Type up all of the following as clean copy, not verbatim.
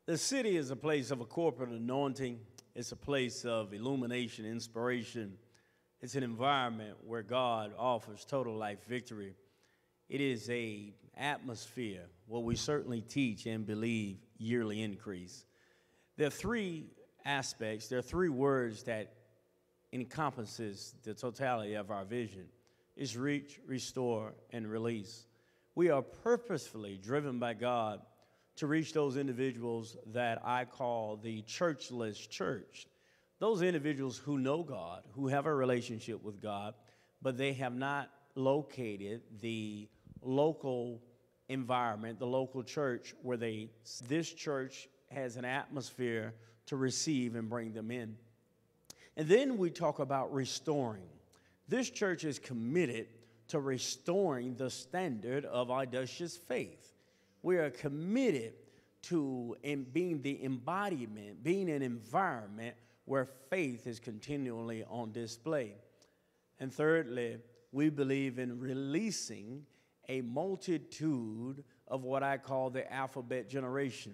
The city is a place of a corporate anointing. It's a place of illumination, inspiration. It's an environment where God offers total life victory. It is a atmosphere where we certainly teach and believe yearly increase. There are three aspects, there are three words that encompasses the totality of our vision. It's reach, restore, and release. We are purposefully driven by God to reach those individuals that I call the churchless church. Those individuals who know God, who have a relationship with God, but they have not located the local environment, the local church where this church has an atmosphere to receive and bring them in. And then we talk about restoring. This church is committed to restoring the standard of audacious faith. We are committed to being the embodiment, being an environment where faith is continually on display. And thirdly, we believe in releasing a multitude of what I call the alphabet generation,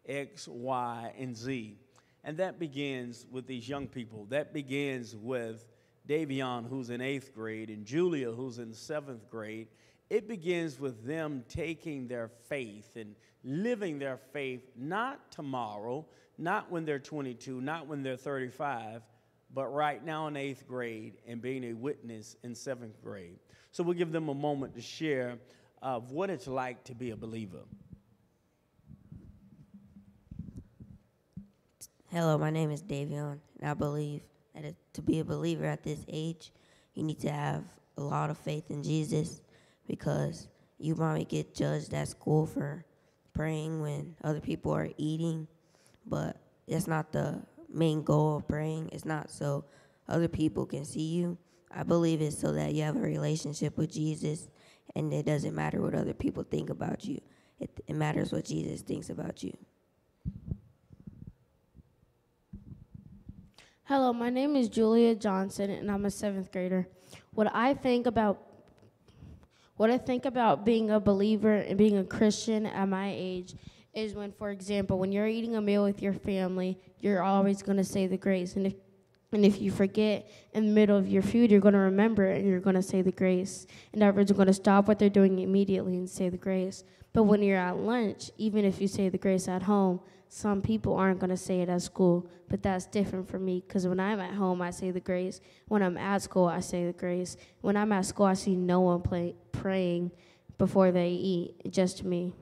X, Y, and Z. And that begins with these young people. That begins with Davion, who's in 8th grade, and Julia, who's in 7th grade. It begins with them taking their faith and living their faith, not tomorrow, not when they're 22, not when they're 35, but right now in 8th grade and being a witness in 7th grade. So we'll give them a moment to share of what it's like to be a believer. Hello, my name is Davion, and I believe that to be a believer at this age, you need to have a lot of faith in Jesus, because you might get judged at school for praying when other people are eating, but that's not the main goal of praying. It's not so other people can see you. I believe it's so that you have a relationship with Jesus, and it doesn't matter what other people think about you. It matters what Jesus thinks about you. Hello, my name is Julia Johnson, and I'm a 7th grader. What I think about being a believer and being a Christian at my age is when, for example, when you're eating a meal with your family, you're always going to say the grace. And if you forget in the middle of your food, you're going to remember it and you're going to say the grace. And everyone's going to stop what they're doing immediately and say the grace. But when you're at lunch, even if you say the grace at home, some people aren't going to say it at school. But that's different for me, because when I'm at home, I say the grace. When I'm at school, I say the grace. When I'm at school, I see no one praying before they eat, just me.